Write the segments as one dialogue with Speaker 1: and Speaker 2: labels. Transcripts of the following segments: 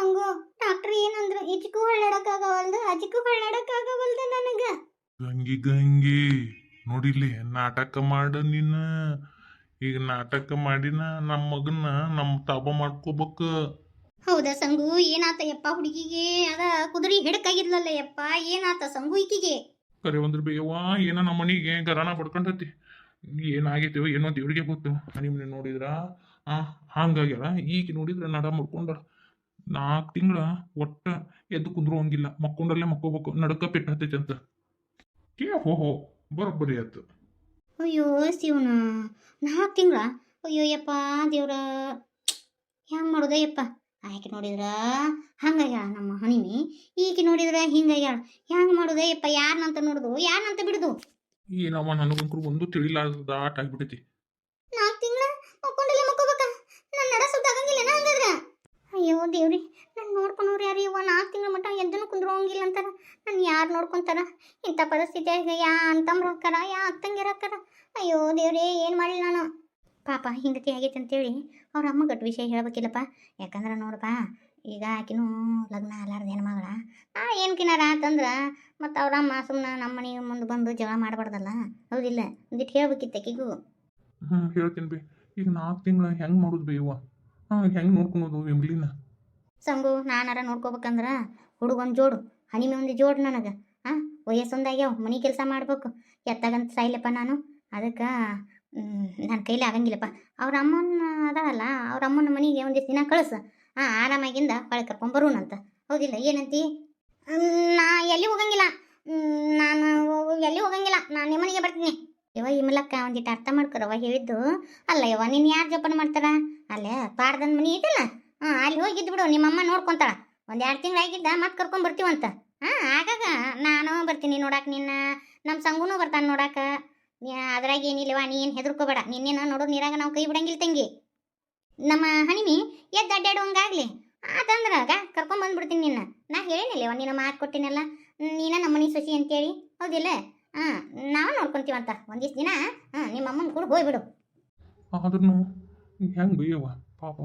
Speaker 1: ಸಂಗು doctor ಏನಂದ್ರು ಇಜ್ಗೂ ಹೊಳ್ಳಾಡಕ್ಕಾಗವಲ್ದು ಅಜ್ಗೂ ಹೊಳ್ಳಾಡಕ್ಕಾಗವಲ್ದು ನನಗ.
Speaker 2: ಗಂಗಿ ಗಂಗಿ ನೋಡಿಲಿ ನಾಟಕ ಮಾಡ ನೀನ. ಈಗ ನಾಟಕ ಮಾಡಿನ ನಮ್ಮ ಮಗನ ನಮ್ಮ ತಾಪ ಮಾಡ್ಕೋಬೇಕು.
Speaker 1: ಹೌದಾ ಸಂಗು ಏನಾತ ಯಪ್ಪ ಹುಡುಗಿಗೆ ಅದ ಕುದುರೆ ಹಿಡಕಾಗಿದ್ಲಲ್ಲ ಯಪ್ಪ ಏನಾತ ಸಂಗು ಈಕಿಗೆ?
Speaker 2: ಕರೆ ಒಂದ್ರ ಬೇಯವ್ವ ಏನ ನಮ್ಮ ಮನಿಗೆ ಗರಾಣ ಪಡ್ಕೊಂಡತಿ. ಏನಾಗೈತಿವ ಏನೋ ದೇವ್ರಿಗೆ ಗೊತ್ತು. ನಿಮ್ನೆ ನೋಡಿದ್ರ ಹಂಗಾಗ್ಯಾರ. ಈಗ ನೋಡಿದ್ರ ನಡ ಮುಡ್ಕೊಂಡಾರ. 4 ತಿಂಗಳ ಒಟ್ಟ ಎದ್ದು ಕುಂದ್ರುವಂಗಿಲ್ಲ, ಮಕ್ಕೊಂಡಲ್ಲೇ ಮಕ್ಕೋಬೇಕು, ನಡಕ ಪೆಟ್ಟು ಹತ್ತೈತಿ ಅಂತ. ಹೋ ಬರೋಬ್ಬರಿ ಆಯ್ತು.
Speaker 1: ಅಯ್ಯೋ ಶಿವನ 4 ತಿಂಗಳ. ಅಯ್ಯೋ ಯಪ್ಪ ದೇವ್ರ ಹೆಂಗ್ ಮಾಡೋದ ಯಪ್ಪ. ಆಕೆ ನೋಡಿದ್ರ ಹಂಗಾಗ್ಯಾಳ ನಮ್ಮ ಹಣಿಮಿ, ಈಕೆ ನೋಡಿದ್ರ ಹಿಂಗಾಗ್ಯಾಳ. ಹೆಂಗ್ ಮಾಡೋದ ಯಪ್ಪ? ಯಾರನ್ನಂತ ನೋಡುದು ಯಾರನ್ನಂತ ಬಿಡುದು?
Speaker 2: ಏನವ ನನಗಂಕರು ಒಂದು ತಿಳಿಲಾರ್ದ ಆಟ ಆಗ್ಬಿಟ್ಟೈತಿ.
Speaker 1: 4 ತಿಂಗಳ ಮಕ್ಕೊಂಡಲ್ಲೇ ಮಕ್ಕೋಬೇಕ? ನನ್ನ ನಡ ಸುತ್ತಾಗಂಗಿಲ್ಲ ಹಂಗಾದ್ರ? ಅಯ್ಯೋ ದೇವ್ರಿ, ನಾನು ನೋಡ್ಕೊಂಡವ್ರು ಯಾರು ಇವ? 4 ತಿಂಗಳ ಮಟ್ಟ ಎದ್ದನು ಕುಂದ್ರೋಂಗಿಲ್ಲ ಅಂತಾರ. ನಾನು ಯಾರು ನೋಡ್ಕೊಂತಾರ ಇಂಥ ಪರಿಸ್ಥಿತಿಯಾಗ? ಯಾ ಅಂತಂಬ್ರ ಹಾಕಾರ, ಯಾ ಅತ್ತಂಗಿರ ಹಾಕಾರ. ಅಯ್ಯೋ ದೇವ್ರೇ, ಏನು ಮಾಡಲಿ ನಾನು? ಪಾಪ ಹಿಂಗತಿ ಆಗೈತೆ ಅಂತೇಳಿ ಅವ್ರ ಅಮ್ಮ ಗಟ್ಟು ವಿಷಯ ಹೇಳ್ಬೇಕಿಲ್ಲಪ್ಪ. ಯಾಕಂದ್ರೆ ನೋಡಪ್ಪ, ಈಗ ಆಕಿನೂ ಲಗ್ನ ಅಲ್ಲಾರ್ದು ಹೆಣ್ಮಗಳ. ಏನ್ಕಿನಾರ ಅಂತಂದ್ರೆ ಮತ್ತು ಅವ್ರ ಅಮ್ಮ ಸುಮ್ಮನೆ ನಮ್ಮ ಮನೆ ಮುಂದೆ ಬಂದು ಜಗಳ ಮಾಡಬಾರ್ದಲ್ಲ, ಹೌದಿಲ್ಲ? ಒಂದಿಟ್ಟು ಹೇಳ್ಬೇಕಿತ್ತು ಆಕಿಗೂ.
Speaker 2: ಹೇಳ್ತೀನಿ ಬಿ. ಈಗ 4 ತಿಂಗಳ ಹೆಂಗೆ ಮಾಡೋದು ಬೇಯವ್ವ? ಹೆಂಗೆ ನೋಡ್ಕೊಳೋದು ಎಂಬ್ಲಿನ?
Speaker 1: ಸಂಗು ನಾನಾರ ನೋಡ್ಕೋಬೇಕಂದ್ರೆ ಹುಡುಗೊಂದು ಜೋಡು, ಹನಿಮೆ ಒಂದು ಜೋಡು ನನಗೆ. ವಯಸ್ಸೊಂದಾಗ್ಯಾವ, ಮನೆ ಕೆಲಸ ಮಾಡ್ಬೇಕು, ಎತ್ತಾಗಂತ ಸಾಯ್ಲಪ್ಪ ನಾನು. ಅದಕ್ಕೆ ನನ್ನ ಕೈಲಿ ಆಗಂಗಿಲ್ಲಪ್ಪ. ಅವ್ರ ಅಮ್ಮನ ಅದಾಳಲ್ಲ, ಅವ್ರ ಅಮ್ಮನ ಮನೆಗೆ ಒಂದಿಷ್ಟು ದಿನ ಕಳಿಸು. ಆರಾಮಾಗಿಂದ ಹೊಳೆ ಕರ್ಕೊಂಬರೋಣಂತ, ಹೌದಿಲ್ಲ? ಏನಂತಿ? ನಾ ಎಲ್ಲಿ ಹೋಗಂಗಿಲ್ಲ, ನಾನು ಎಲ್ಲಿ ಹೋಗಂಗಿಲ್ಲ, ನಾನು ನಿಮ್ಮನೆಗೆ ಬರ್ತೀನಿ. ಯವ್ವ ಇಮಲಕ್ಕ ಒಂದಿಟ್ಟು ಅರ್ಥ ಮಾಡ್ಕೊರವ ಹೇಳಿದ್ದು. ಅಲ್ಲ ಯವ್ವ, ನೀನು ಯಾರು ಜೋಪಾನ ಮಾಡ್ತಾರ? ಅಲ್ಲೇ ಪಾಡ್ದನ್ ಮನೆ ಐತಲ್ಲ, ಅಲ್ಲಿ ಹೋಗಿದ್ದು ಬಿಡು, ನಿಮ್ಮಮ್ಮ ನೋಡ್ಕೊಂತಾಳ. 1-2 ತಿಂಗಳು ಆಗಿದ್ದ ಮತ್ತೆ ಕರ್ಕೊಂಬರ್ತೀವಂತ. ಆಗಾಗ ನಾನು ಬರ್ತೀನಿ ನೋಡಾಕ, ನಿನ್ನ ನಮ್ಮ ಸಂಗುನೂ ಬರ್ತಾನೆ ನೋಡಾಕ. ಅದ್ರಾಗ ಏನಿಲ್ಲವ, ನೀ ಏನು ಹೆದರ್ಕೋಬೇಡ. ನಿನ್ನೇನು ನೋಡೋದು ನೀರಾಗ ನಾವು ಕೈ ಬಿಡಂಗಿಲ್ಲ ತಂಗಿ. ನಮ್ಮ ಹಣಿಮಿ ಎದ್ದು ಅಡ್ಡಾಡುವಂಗಾಗಲಿ ಆತಂದ್ರಾಗ ಕರ್ಕೊಂಬಂದ್ಬಿಡ್ತೀನಿ ನಿನ್ನ. ನಾ ಹೇಳಿನಿಲ್ಲವ, ನಿನ್ನ ಮಾತು ಕೊಟ್ಟಿನಲ್ಲ, ನೀನ ನಮ್ಮ ಮನೆ ಸೊಸಿ ಅಂತೇಳಿ, ಹೌದಿಲ್ಲ? ನಾವು ನೋಡ್ಕೊಂತೀವಂತ ಒಂದಿಷ್ಟು ದಿನ. ನಿಮ್ಮ ಅಮ್ಮನ ಕೂಡ ಹೋಗ್ಬಿಡು.
Speaker 2: ಆದ್ರೂ ಹೆಂಗೆ ಬೇಯವ್ವ? ಪಾಪ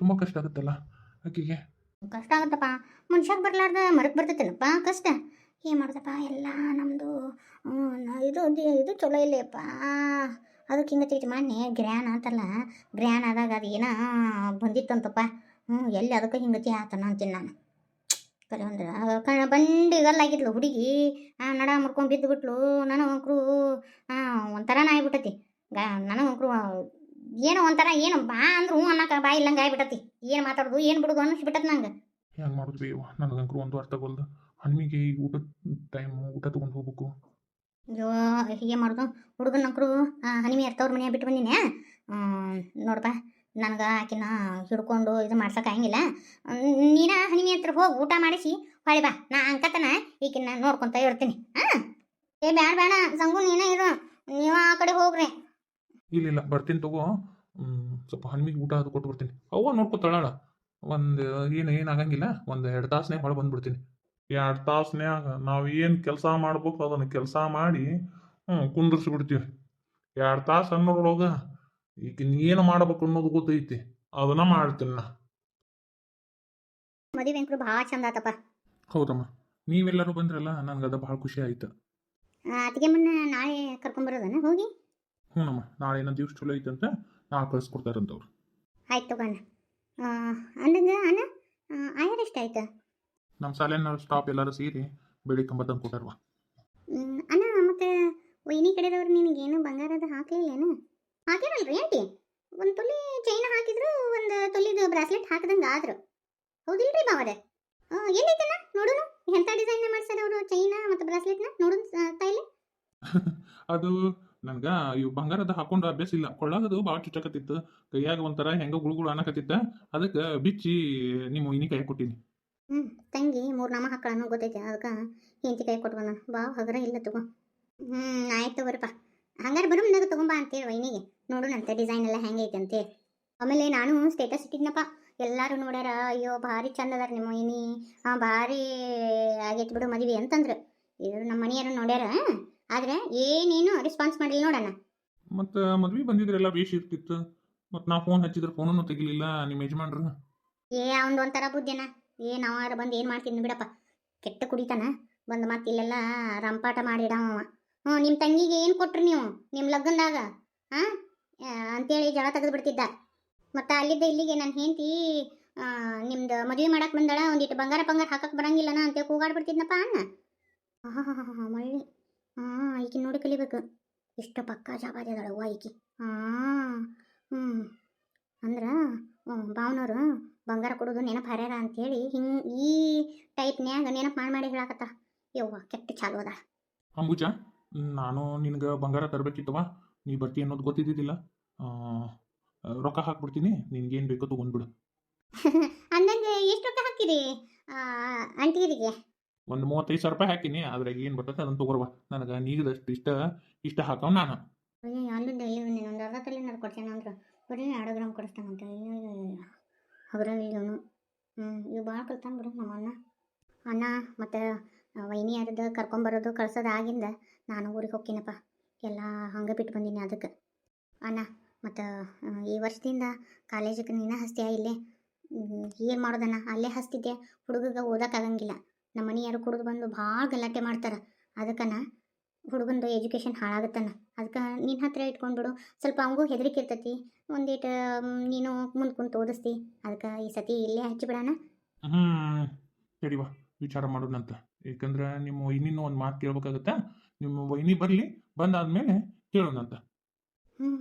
Speaker 2: ತುಂಬ ಕಷ್ಟ ಆಗುತ್ತಲ್ಲ ಆಕಿಗೆ.
Speaker 1: ಕಷ್ಟ ಆಗುತ್ತಪ್ಪ, ಮನುಷ್ಯಾಗ ಬರ್ಲಾರ್ದ ಮರಕ್ಕೆ ಬರ್ತೈತೇನಪ್ಪ ಕಷ್ಟ. ಏನು ಮಾಡ್ದಪ್ಪ, ಎಲ್ಲ ನಮ್ಮದು ಇದು ಚಲೋ ಇಲ್ಲಪ್ಪ. ಅದಕ್ಕೆ ಹಿಂಗತ್ತೈತಿ. ಮೊನ್ನೆ ಗ್ರ್ಯಾನ್ ಅಂತಲ್ಲ, ಗ್ರ್ಯಾನ್ ಆದಾಗ ಅದು ಏನೋ ಬಂದಿತ್ತಂತಪ್ಪ. ಎಲ್ಲಿ ಅದಕ್ಕೆ ಹಿಂಗತಿ ಆತನ ಅಂತೀನಿ ನಾನು. ಕರೆ ಅಂದ್ರೆ ಬಂಡಿಗಲ್ಲಾಗಿದ್ಲು ಹುಡುಗಿ, ನಡ ಮುರ್ಕೊಂಡು ಬಿದ್ದು ಬಿಟ್ಲು. ನನಗಂಕ್ರು ಒಂಥರನ ಆಗ್ಬಿಟ್ಟತಿ. ನನಗಂಕ್ರು ಏನೋ ಒಂಥರ, ಏನು ಬಾ ಅಂದ್ರೆ ಹ್ಞೂ ಅನ್ನಕ್ಕೆ ಬಾ ಇಲ್ಲಂಗೆ ಆಗ್ಬಿಟ್ಟತಿ. ಏನು ಮಾತಾಡೋದು ಏನು ಬಿಡೋದು ಅನ್ನಿಸ್ಬಿಟ್ಟತ್ ನಂಗೆ.
Speaker 2: ಹೆಂಗೆ ಮಾಡೋದು ಬೇಯವ್ವ? ನನಗಂಕರು ಒಂದು ಅರ್ಥ ಆಗೋಲ್ದು. ಹಣ್ಮಿಗೆ ಈಗ ಊಟದ ಟೈಮು, ಊಟ ತೊಗೊಂಡು ಹೋಗ್ಬೇಕು.
Speaker 1: ಅಯ್ಯೋ ಹೀಗೆ ಮಾಡೋದು ಹುಡುಗನಂಕರು. ಹನಿಮೆ ಇರ್ತವ್ರ ಮನೆಯಾಗ ಬಿಟ್ಟು ಬಂದಿನಿ. ನೋಡಪ್ಪ, ನನಗೆ ಆಕಿನ ಹಿಡ್ಕೊಂಡು ಇದು ಮಾಡ್ಸೋಕ್ಕಾಗಿಲ್ಲ. ನೀನ ಹನಿಮೆ ಹತ್ರ ಹೋಗಿ ಊಟ ಮಾಡಿಸಿ ಹೊಳಿ ಬಾ. ನಾ ಅಂಕತನ ಈಕಿನ ನೋಡ್ಕೊತ ಇರ್ತೀನಿ. ಬೇಡ ಬೇಡ ಸಂಗು, ನೀನೇ ಇರು, ನೀವು ಆ ಕಡೆ ಹೋಗ್ರಿ.
Speaker 2: ಇಲ್ಲ ಬರ್ತೀನಿ ತಗೋ. ಸ್ವಲ್ಪ ಹಣ್ಮಿಗೆ ಊಟ ಅದು ಕೊಟ್ಟು ಬರ್ತೀನಿ. ಅವ್ವ ನೋಡ್ಕೊತಾಳ. ಒಂದು ಏನಾಗಂಗಿಲ್ಲ. 1-2 ತಾಸನ್ಯಾಗ ಹೊಳೆ ಬಂದ್ಬಿಡ್ತೀನಿ. 2 ತಾಸನ್ಯಾಗ ನಾವು ಏನು ಕೆಲಸ ಮಾಡ್ಬೇಕು ಅದನ್ನು ಕೆಲಸ ಮಾಡಿ ಕುಂದಿರ್ಸಿಬಿಡ್ತೀವಿ. 2 ತಾಸು ಅನ್ನೋದ್ರೊಳಗೆ ಈಗ ಏನು ಮಾಡ್ಬೇಕು ಅನ್ನೋದು ಗೊತ್ತೈತಿ, ಅದನ್ನ ಮಾಡ್ತೀನಿ ನಾ.
Speaker 1: ಮದುವೆ ಅಂಕರು ಭಾಳ ಚಂದ ಆತಪ್ಪ.
Speaker 2: ಹೌದಮ್ಮ, ನೀವೆಲ್ಲರೂ ಬಂದ್ರಲ್ಲ, ನನಗೆ ಅದು ಭಾಳ ಖುಷಿ ಆಯ್ತು.
Speaker 1: ಅದಕ್ಕೆ ಮುನ್ನ ನಾಳೆ ಕರ್ಕೊಂಬರೋದನ್ನ ಹೋಗಿ.
Speaker 2: ಹ್ಞೂನಮ್ಮ, ನಾಳೆ ಏನೋ ದಿವ್ಸ ಚಲೋ ಐತಂತ ನಾಳೆ ಕಳಿಸ್ಕೊಡ್ತಾರಂತವ್ರು.
Speaker 1: ಆಯ್ತು ತಗೋಣ. ಅಂದಂಗೆ ಅಣ್ಣ ಆಯರ್ ಎಷ್ಟಾಯ್ತು?
Speaker 2: ನಮ್ಮ ಶಾಲೆನ ಸ್ಟಾಪ್ ಎಲ್ಲರೂ ಸೇರಿ ಬೆಳಿ ಕಂಬತ್ತಂಗೆ ಕೊಟ್ಟಾರವ.
Speaker 1: ಅಣ್ಣ ಮತ್ತೆ ವೈನಿ ಕಡೆದವ್ರು ನಿನಗೇನು ಬಂಗಾರದ ಹಾಕ್ಲಿಲ್ಲೇನು? ಹಾಕ್ಯಾರಲ್ರಿ ಆಂಟಿ? ಒಂದು ತೊಲಿ ಚೈನ್ ಹಾಕಿದ್ರು, ಒಂದು ತೊಲಿದು ಬ್ರಾಸ್ಲೆಟ್ ಹಾಕಿದಂಗೆ ಆದ್ರು, ಹೌದಿಲ್ರಿ ಬಾವರೆ? ಎಲ್ಲೈತಣ್ಣ ನೋಡೋಣ, ಎಂಥ ಡಿಸೈನ್ನ ಮಾಡ್ಸಾರ ಅವರು ಚೈನ ಮತ್ತು ಬ್ರಾಸ್ಲೆಟ್ನ ನೋಡೋಣ ತಾಯಿಲೆ.
Speaker 2: ಅದು ನನ್ಗೆ ಇವು ಬಂಗಾರದ ಹಾಕೊಂಡು ಅಭ್ಯಾಸ ಇಲ್ಲ. ಕೊಳ್ಳಾಗದು ಭಾಳ ಚುಚ್ಚಕತ್ತಿತ್ತು, ಕೈಯಾಗ ಒಂಥರ ಹೆಂಗೋ ಗುಳುಗುಳು ಅನ್ನಕತ್ತಿತ್ತ. ಅದಕ್ಕೆ ಬಿಚ್ಚಿ ನಿಮ್ಮ ವೈನಿ ಕೈ ಕೊಟ್ಟೀನಿ.
Speaker 1: ತಂಗಿ 3 ನಾಮ ಹಾಕೊಳ್ಳೋಣ ಗೊತ್ತೈತೆ, ಅದಕ್ಕೆ ಹೆಂಡತಿ ಕೈ ಕೊಟ್ಟು ಬಂದ. ಬಾ ಹಗರ ಇಲ್ಲ ತಗೋ. ಆಯ್ತು ತಗೋರಪ್ಪ. ಹಂಗಾರೆ ಬರೋ ಮುಂದಾಗ ತೊಗೊಂಬಾ ಅಂತೇಳಿ ವೈನಿಗೆ, ನೋಡೋಣಂತೆ ಡಿಸೈನ್ ಎಲ್ಲ ಹೆಂಗೈತೆ ಅಂತೇಳಿ. ಆಮೇಲೆ ನಾನು ಸ್ಟೇಟಸ್ ಇಟ್ಟಿದ್ನಪ್ಪ, ಎಲ್ಲರೂ ನೋಡ್ಯಾರ. ಅಯ್ಯೋ ಭಾರಿ ಚಂದ ಅದಾರ ನಿಮ್ಮ ವೈನಿ, ಭಾರಿ ಆಗೈತೆ ಬಿಡು ಮದುವೆ ಅಂತಂದ್ರು. ಇವರು ನಮ್ಮ ಮನೆಯವರು ನೋಡ್ಯಾರ, ಆದರೆ ಏನೇನು ರೆಸ್ಪಾನ್ಸ್ ಮಾಡಿಲ್ಲ ನೋಡೋಣ.
Speaker 2: ಮತ್ತು ಮದ್ವೆ ಬಂದಿದ್ರೆಲ್ಲ ಬೇಷ್ ಇರ್ತಿತ್ತು. ಮತ್ತು ನಾ ಫೋನ್ ಹಚ್ಚಿದ್ರೆ ಫೋನನ್ನು ತೆಗಿಲಿಲ್ಲ ನಿಮ್ಮ ಯಜಮಾನ್ರು.
Speaker 1: ಅವನದು ಒಂಥರ ಬುದ್ಧಿನ. ನಾವಾರ ಬಂದು ಏನು ಮಾಡ್ತೀನಿ ಬಿಡಪ್ಪ. ಕೆಟ್ಟ ಕುಡಿತಾನ ಬಂದು ಮತ್ತೆ ಇಲ್ಲೆಲ್ಲ ರಂಪಾಟ ಮಾಡಿಡವ. ನಿಮ್ಮ ತಂಗಿಗೆ ಏನು ಕೊಟ್ರಿ ನೀವು ನಿಮ್ಮ ಲಗ್ನದಾಗ ಹಾಂ ಅಂತೇಳಿ ಜಳ ತೆಗೆದು ಬಿಡ್ತಿದ್ದ. ಮತ್ತು ಅಲ್ಲಿದ್ದ ಇಲ್ಲಿಗೆ ನನ್ನ ಹೆಂಡತಿ ನಿಮ್ದು ಮದುವೆ ಮಾಡಕ್ಕೆ ಬಂದಾಳ, ಒಂದಿಟ್ಟು ಬಂಗಾರ ಹಾಕಕ್ಕೆ ಬರಂಗಿಲ್ಲನ ಅಂತ ಕೂಗಾಡ್ಬಿಡ್ತಿದ್ನಪ್ಪ ಅಣ್ಣ. ಮಳ್ಳಿ ಈಕಿ ನೋಡಿ ಕಲಿಬೇಕು. ಇಷ್ಟು ಪಕ್ಕ ಜವಾರಿ ಅದಳವ್ವ ಈಕಿ. ಹ್ಞೂ ಅಂದ್ರೆ ಭಾವನವರು ಬಂಗಾರ ಕೊಡೋದು ನೆನಪು ಹರ್ಯಾರ ಅಂತೇಳಿ ಹಿಂಗೆ ಈ ಟೈಪ್ನ್ಯಾಗ ನೆನಪು ಮಾಡಿ ಹೇಳಕತ್ತ. ಯವ್ವ ಕೆಟ್ಟ ಚಾಲು ಅದ.
Speaker 2: ಅಂಬುಜ, ನಾನು ನಿನಗೆ ಬಂಗಾರ ತರಬೇಕಿತ್ತವ, ನೀ ಬರ್ತಿ ಅನ್ನೋದು ಗೊತ್ತಿದ್ದಿದ್ದಿಲ್ಲ. ರೊಕ್ಕ ಹಾಕ್ಬಿಡ್ತೀನಿ, ನಿನ್ಗೇನು ಬೇಕೋ ತೊಗೊಂಡ್ಬಿಡು.
Speaker 1: ಅಂದಂಗೆ ಎಷ್ಟು ರೊಕ್ಕ ಹಾಕಿರಿ ಆಂಟಿಯರಿಗೆ?
Speaker 2: ಒಂದು 35,000 ರೂಪಾಯಿ ಹಾಕಿನಿ. ಅದ್ರಾಗ ಏನು ಬರ್ತದೆ ಅದನ್ನು ತೊಗೊರ್ವ. ನನಗೆ ನೀಗದಷ್ಟು ಇಷ್ಟ ಹಾಕವ್ ನಾನು.
Speaker 1: ಅಲ್ಲಿಂದ ಇಲ್ಲಿ ಒಂದು ಅರ್ಧ ತಲೆ ಕೊಡ್ತೇನೆ ಅಂದ್ರೆ ಬರೀ 2 ಗ್ರಾಮ್ ಕೊಡಿಸ್ತಾನಂತ. ಅದ್ರಾಗ ಇವನು ಇವು ಭಾಳ ಕಲ್ತಾನ ಬಿಡು ನಮ್ಮ ಅಣ್ಣ. ಮತ್ತು ವೈನಿ ಯಾರ್ದು ಕರ್ಕೊಂಬರೋದು ಕಳ್ಸೋದು ಆಗಿಂದ ನಾನು ಊರಿಗೆ ಹೋಗ್ತೀನಪ್ಪ. ಎಲ್ಲ ಹಂಗೆ ಬಿಟ್ಟು ಬಂದೀನಿ ಅದಕ್ಕೆ ಅಣ್ಣ. ಮತ್ತು ಈ ವರ್ಷದಿಂದ ಕಾಲೇಜಿಗೆ ನೀನು ಹಸ್ತೀಯ ಇಲ್ಲೇ. ಏನು ಮಾಡೋದಣ್ಣ, ಅಲ್ಲೇ ಹಸ್ತಿದ್ದೆ. ಹುಡುಗಗೆ ಓದೋಕ್ಕಾಗಂಗಿಲ್ಲ. ನಮ್ಮ ಮನೆಯಾರು ಕುಡಿದು ಬಂದು ಭಾಳ ಗಲಾಟೆ ಮಾಡ್ತಾರೆ. ಅದಕ್ಕನ ಹುಡುಗಂದು ಎಜುಕೇಷನ್ ಹಾಳಾಗುತ್ತಾನ. ಅದಕ್ಕೆ ನಿನ್ನ ಹತ್ರ ಇಟ್ಕೊಂಡ್ಬಿಡು. ಸ್ವಲ್ಪ ಅವಂಗೂ ಹೆದರಿಕೆ ಇರ್ತೈತಿ. ಒಂದಿಟ್ಟು ನೀನು ಮುಂದೆ ಕುಂತು ಓದಿಸ್ತಿ. ಅದಕ್ಕೆ ಈ ಸತಿ ಇಲ್ಲೇ ಹಚ್ಚಿಬಿಡೋಣ.
Speaker 2: ಸರಿವಾ, ವಿಚಾರ ಮಾಡೋಣಂತ. ಯಾಕಂದ್ರೆ ನಿಮ್ಮ ವೈನಿನೂ ಒಂದು ಮಾತು ಕೇಳ್ಬೇಕಾಗತ್ತಾ. ನಿಮ್ಮ ವೈನಿ ಬರಲಿ, ಬಂದಾದ್ಮೇಲೆ ಕೇಳೋಣಂತ.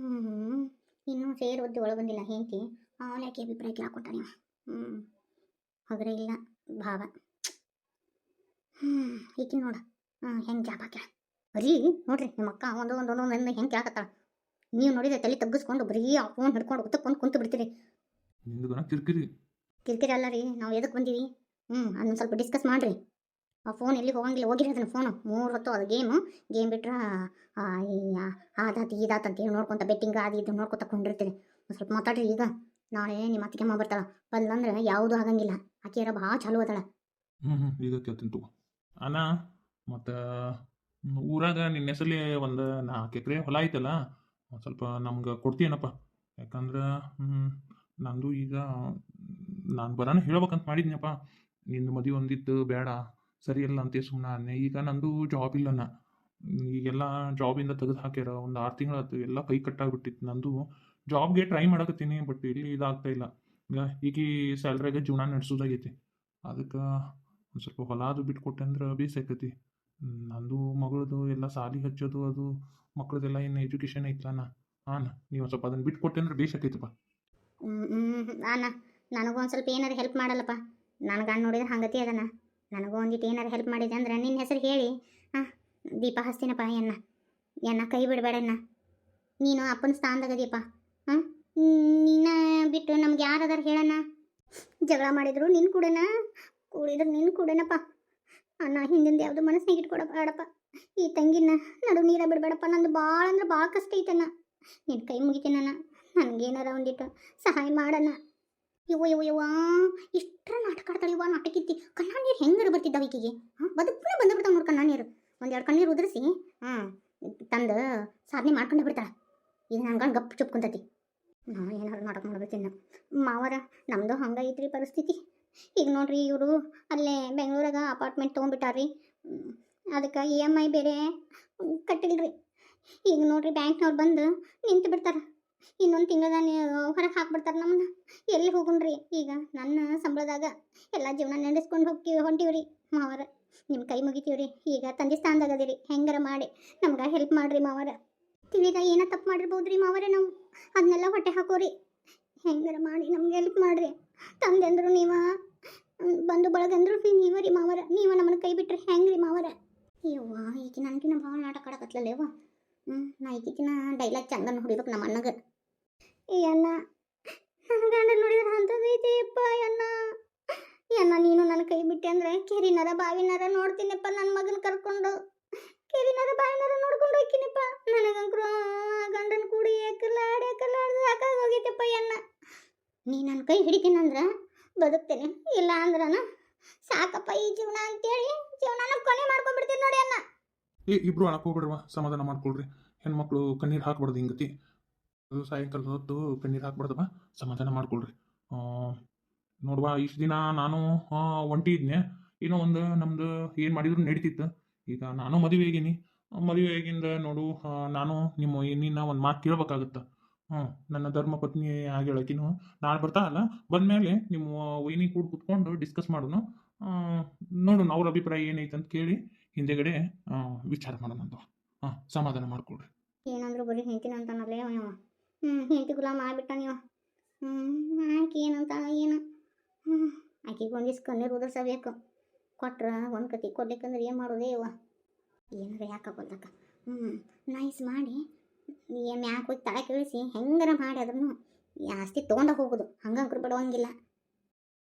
Speaker 1: ಇನ್ನೂ ಸೇರಿ ಒದ್ದು ಒಳಗೆ ಬಂದಿಲ್ಲ ಹೆಂಡತಿ. ಅವನ್ಯಾಕೆ ಅಭಿಪ್ರಾಯ ಕೇಳ್ಕೊಟ್ಟ ನೀವು? ಹಾಗ್ರೆ ಇಲ್ಲ ಭಾವ. ಈಕಿ ನೋಡು ಹೆಂಗೆ ಜಾಬ್ ಹಾಕ್ಯಾಳ. ಬರೀ ನೋಡ್ರಿ ನಿಮ್ಮ ಅಕ್ಕ ಒಂದೊಂದು ಹೆಂಗೆ ಕೇಳಕತ್ತಾಳ. ನೀವು ನೋಡಿದ್ರೆ ತಲೆ ತಗ್ಗಿಸ್ಕೊಂಡು ಬರೀ ಆ ಫೋನ್ ಹಿಡ್ಕೊಂಡು ಉತ್ತಕ್ಕೊಂಡು ಕುಂತು ಬಿಡ್ತೀರಿ. ಕಿರಿಕಿರಿ ಅಲ್ಲ ರೀ, ನಾವು ಎದಕ್ಕೆ ಬಂದೀವಿ ಅದನ್ನ ಸ್ವಲ್ಪ ಡಿಸ್ಕಸ್ ಮಾಡಿರಿ. ಆ ಫೋನ್ ಎಲ್ಲಿ ಹೋಗಂಗಿಲ್ಲ, ಹೋಗಿರೋದನ್ನ ಫೋನು 3 ಹೊತ್ತು ಅದು ಗೇಮ್ ಬಿಟ್ರೆ ಆದಾತು ಈದಾತಂತೇಳಿ ನೋಡ್ಕೊತ ಬೆಟ್ಟಿಂಗ್ ಅದು ಇದು ನೋಡ್ಕೊತ ಕೊಂಡಿರ್ತೀರಿ. ಸ್ವಲ್ಪ ಮಾತಾಡ್ರಿ. ಈಗ ನಾಳೆ ನಿಮ್ಮ ಅತ್ತಿಗೆಮ್ಮ ಬರ್ತಾಳ, ಬಂದ್ಲಂದ್ರೆ ಯಾವುದೂ ಆಗಂಗಿಲ್ಲ. ಆಕೆಯಾರ ಭಾಳ ಚಾಲು ಅದಾಳ.
Speaker 2: ಈಗ ಕೇಳ್ತೀನಿ ತಗೋ ಅಣ್ಣ. ಮತ್ತು ಊರಾಗ ನಿನ್ನ ಹೆಸರಲ್ಲಿ ಒಂದು 4 ಎಕರೆ ಹೊಲ ಐತಲ್ಲ, ಸ್ವಲ್ಪ ನಮ್ಗೆ ಕೊಡ್ತೀನಪ್ಪ. ಯಾಕಂದ್ರೆ ನಂದು ಈಗ ನಾನು ಬರೋಣ ಹೇಳ್ಬೇಕಂತ ಮಾಡಿದ್ನಪ್ಪ. ನಿಂದು ಮದುವೆ ಒಂದಿತ್ತು ಬೇಡ ಸರಿಯಲ್ಲ ಅಂತ ಸುಮ್ಮನೆ. ಈಗ ನಂದು ಜಾಬ್ ಇಲ್ಲಣ್ಣ. ಈಗೆಲ್ಲ ಜಾಬಿಂದ ತೆಗೆದು ಹಾಕ್ಯಾರ. ಒಂದು 6 ತಿಂಗಳಾಯ್ತು, ಎಲ್ಲ ಕೈ ಕಟ್ಟಾಗ್ಬಿಟ್ಟಿತ್ತು. ನಂದು ಜಾಬ್ಗೆ ಟ್ರೈ ಮಾಡಕತ್ತೀನಿ, ಬಟ್ ಇಲ್ಲಿ ಇದಾಗ್ತಾ ಇಲ್ಲ. ಈಗ ಸ್ಯಾಲ್ರಿಯಾಗ ಜೀವನ ನಡೆಸೋದಾಗೈತಿ. ಅದಕ್ಕೆ ಒಂದು ಸ್ವಲ್ಪ ಹೊಲ ಅದು ಬಿಟ್ಕೊಟ್ಟೆ ಅಂದ್ರೆ ಬೇಸಾಕತಿ. ನಂದು ಮಗಳದು ಎಲ್ಲ ಸಾಲಿ ಹಚ್ಚೋದು, ಅದು ಮಕ್ಕಳದೆಲ್ಲ ಏನು ಎಜುಕೇಷನ್ ಐತಲ್ಲ ನೀವು ಸ್ವಲ್ಪ ಅದನ್ನು ಬಿಟ್ಕೊಟ್ಟೆ ಅಂದ್ರೆ ಬೇಸಾಕೈತಪ್ಪ.
Speaker 1: ಅಣ್ಣ ನನಗೂ ಒಂದು ಸ್ವಲ್ಪ ಏನಾರು ಹೆಲ್ಪ್ ಮಾಡಲ್ಲಪ್ಪ. ನನ್ನ ಗಂಡು ನೋಡಿದ್ರೆ ಹಂಗತಿ ಅದನ್ನ. ನನಗೂ ಒಂದಿಟ್ಟು ಏನಾರು ಹೆಲ್ಪ್ ಮಾಡಿದೆ ಅಂದ್ರೆ ನಿನ್ನ ಹೆಸರು ಹೇಳಿ ದೀಪ ಹಚ್ತೀನಪ್ಪ. ಎನ್ನ ಕೈ ಬಿಡಬೇಡಣ್ಣ. ನೀನು ಅಪ್ಪನ ಸ್ಥಾನದಾಗದೀಪ. ನಿನ್ನ ಬಿಟ್ಟು ನಮ್ಗೆ ಯಾರದಾರು ಹೇಳಣ್ಣ. ಜಗಳ ಮಾಡಿದ್ರು ನಿನ್ನ ಕೂಡನ, ಕೂಡಿದ್ರು ನಿನ್ನ ಕೂಡನಪ್ಪ. ಅಣ್ಣ ಹಿಂದಿಂದ ಯಾವುದು ಮನಸ್ಸಿನಾಗ ಇಟ್ಕೊಡಬೇಡಪ್ಪ. ಈ ತಂಗಿನ ನಡು ನೀರ ಬಿಡಬೇಡಪ್ಪ. ನಂದು ಭಾಳ ಅಂದ್ರೆ ಭಾಳ ಕಷ್ಟ ಐತಣ್ಣ. ನಿನ್ನ ಕೈ ಮುಗಿತೀನಣ್ಣ, ನನಗೇನಾರ ಒಂದಿಟ್ಟು ಸಹಾಯ ಮಾಡಣ್ಣ. ಇವ್ವ ಇಷ್ಟರ ನಾಟಕ ಆಡ್ತಾಳೆ. ಇವ ನಾಟಕ ಇತ್ತಿ ಕಣ್ಣ ನೀರು ಹೆಂಗಾರು ಬರ್ತಿದ್ದಾವ ಈಕಿಗೆ. ಬದುಕೇ ಬಂದುಬಿಡ್ತಾವೆ ನೋಡಿ ಕಣ್ಣ ನೀರು. 1-2 ಕಣ್ಣೀರು ಉದುರಿಸಿ ತಂದು ಸಾಧನೆ ಮಾಡ್ಕೊಂಡೆ ಬಿಡ್ತಾಳೆ. ಈಗ ನನ್ನ ಗಂಡು ಗಪ್ ಚುಪ್ ಕುಂತತಿ. ನಾನು ಏನಾರು ನಾಟಕ ಮಾಡ್ಬೇಕಿನ್ನ. ಮಾವರ ನಮ್ಮದು ಹಂಗೆ ಐತ್ರಿ ಪರಿಸ್ಥಿತಿ. ಈಗ ನೋಡ್ರಿ, ಇವರು ಅಲ್ಲೇ ಬೆಂಗಳೂರಾಗ ಅಪಾರ್ಟ್ಮೆಂಟ್ ತೊಗೊಂಡ್ಬಿಟ್ಟಾರ್ರಿ. ಅದಕ್ಕೆ EMI ಬೇರೆ ಕಟ್ಟಿಲ್ರಿ. ಈಗ ನೋಡ್ರಿ ಬ್ಯಾಂಕ್ನವ್ರು ಬಂದು ನಿಂತು ಬಿಡ್ತಾರೆ. ಇನ್ನೊಂದು ತಿಂಗಳದಾಗ ಹೊರಗೆ ಹಾಕ್ಬಿಡ್ತಾರೆ ನಮ್ಮನ್ನ. ಎಲ್ಲಿ ಹೋಗುಣ್ರಿ? ಈಗ ನನ್ನ ಸಂಬಳದಾಗ ಎಲ್ಲ ಜೀವನ ನಡೆಸ್ಕೊಂಡು ಹೊಂಟೀವ್ರಿ ಮಾವರ. ನಿಮ್ಮ ಕೈ ಮುಗಿತೀವ್ರಿ. ಈಗ ತಂದೆ ಸ್ಥಾನದಾಗದಿರಿ, ಹೆಂಗಾರ ಮಾಡಿ ನಮ್ಗೆ ಹೆಲ್ಪ್ ಮಾಡಿರಿ ಮಾವರ. ತಿಳಿದ ಏನೋ ತಪ್ಪು ಮಾಡಿರ್ಬೋದ್ರಿ ಮಾವರೇ. ನಾವು ಅದನ್ನೆಲ್ಲ ಹೊಟ್ಟೆ ಹಾಕೋರಿ. ಹೆಂಗಾರ ಮಾಡಿ ನಮ್ಗೆ ಹೆಲ್ಪ್ ಮಾಡಿರಿ. ತಂದೆ ಅಂದರು ನೀವ, ಬಂದು ಬಳಗಂದ್ರು ನೀವರಿ ಮಾವರ. ನೀವು ನಮ್ಮನ್ನ ಕೈ ಬಿಟ್ರಿ ಹೆಂಗ್ರಿ ಮಾವರ? ಯವ್ವ ಈಕಿ ನನಗಿನ ಭಾಳ ನಾಟಕ ಆಡಕತ್ಲಲ್ಲೇವ. ನಾ ಈಕಿನ ಡೈಲಾಗ್ ಚಂದನ ಹೊಡಿಬೇಕು ನಮ್ಮ ಅಣ್ಣಗೆ. ಈ ಅಣ್ಣ ನನ್ನ ಗಂಡ ನೋಡಿದ್ರೆ ಅಂಥದ್ದೈತಿ ಅಪ್ಪ. ಅಣ್ಣ ನೀನು ನನ್ನ ಕೈ ಬಿಟ್ಟೆ ಅಂದರೆ ಕೆರಿನರ ಬಾವಿನರ ನೋಡ್ತೀನಪ್ಪ. ನನ್ನ ಮಗನ ಕರ್ಕೊಂಡು ಕೆರಿನರ ಬಾವಿನರ ನೋಡ್ಕೊಂಡು ಹೋಗ್ತೀನಪ್ಪ. ನನಗಂಕರು ಗಂಡನ ಕೂಡಿ ಏಕಲಾಡಿ ಸಾಕಾಗೋಗೈತಪ್ಪ. ನೀ ನನ್ನ ಕೈ ಹಿಡಿತೀನಂದ್ರೆ ಬದುಕ್ತೇನೆ, ಇಲ್ಲ ಅಂದ್ರನ ಸಾಕಪ್ಪ ಈ ಜೀವನ ಅಂತೇಳಿ ಜೀವನ ಕೊನೆ ಮಾಡ್ಕೊಂಡ್ಬಿಡ್ತೀನಿ ನೋಡಿ ಅಣ್ಣ.
Speaker 2: ಇಬ್ರು ಅಳಕ್ ಹೋಗ್ಬಿಡ್ರವ, ಸಮಾಧಾನ ಮಾಡ್ಕೊಳ್ರಿ. ಹೆಣ್ಮಕ್ಳು ಕಣ್ಣೀರು ಹಾಕ್ಬಾರ್ದು ಹಿಂಗತಿ. ಅದು ಸಾಯಂಕಾಲದ ಹೊತ್ತು ಕಣ್ಣೀರು ಹಾಕ್ಬಾರ್ದವ, ಸಮಾಧಾನ ಮಾಡ್ಕೊಳ್ರಿ. ನೋಡುವ ಇಷ್ಟು ದಿನ ನಾನು ಒಂಟಿ ಇದ್ನೆ. ಏನೋ ಒಂದು ನಮ್ದು ಏನು ಮಾಡಿದ್ರು ನಡೀತಿತ್ತು. ಈಗ ನಾನು ಮದುವೆ ಆಗೀನಿ. ಮದುವೆ ಆಗಿಂದ ನೋಡು ನಾನು ನಿಮ್ಮ ನಿನ್ನ ಒಂದು ಮಾತು ಕೇಳ್ಬೇಕಾಗತ್ತೆ. ನನ್ನ ಧರ್ಮ ಪತ್ನಿ ಆಗಿಳಕಿನು ನಾಳೆ ಬರ್ತಾಳಲ್ಲ, ಬಂದಮೇಲೆ ನಿಮ್ಮ ವೈನಿ ಕೂಡ ಕುತ್ಕೊಂಡು ಡಿಸ್ಕಸ್ ಮಾಡೋಣ. ಆ, ನೋಡೋಣ ಅವ್ರ ಅಭಿಪ್ರಾಯ ಏನೈತೆ ಅಂತ ಕೇಳಿ ಹಿಂದೆಗಡೆ ವಿಚಾರ ಮಾಡೋಣ ಅಂತ. ಸಮಾಧಾನ ಮಾಡ್ಕೊಳ್ರಿ.
Speaker 1: ಏನಂದ್ರು ಬರೀ ಹೆಂಡ್ತಿನ ಅಂತಾನಲ್ಲೇ ಅವ ಹೆಂಡ್ತಿ ಗುಲಾಮ ಆಗ್ಬಿಟ್ಟ ನೀವು. ಆಕೆ ಏನಂತ ಏನು ಆಕೆಗೆ ಒಂದಿಷ್ಟು ಕಣ್ಣೀರು ಉದುರ್ಸಬೇಕು. ಕೊಟ್ರ ಒಂದು ಕತಿ ಕೊಡ್ಲಿಕ್ಕಂದ್ರೆ ಏನು ಮಾಡೋದೇ ಇವ ಏನಾರ ಯಾಕೆ ಕೊಡ್ಲಕ್ಕ ನೈಸ್ ಮಾಡಿ ಮ್ಯಾಕೆ ಹೋಗಿ ತಳಕ್ಕೆ ಇಳಿಸಿ ಹೆಂಗಾರ ಮಾಡಿ ಅದ್ರೂ ಆಸ್ತಿ ತೊಗೊಂಡ ಹೋಗೋದು ಹಂಗಂಕ್ರು ಬಿಡೋಂಗಿಲ್ಲ.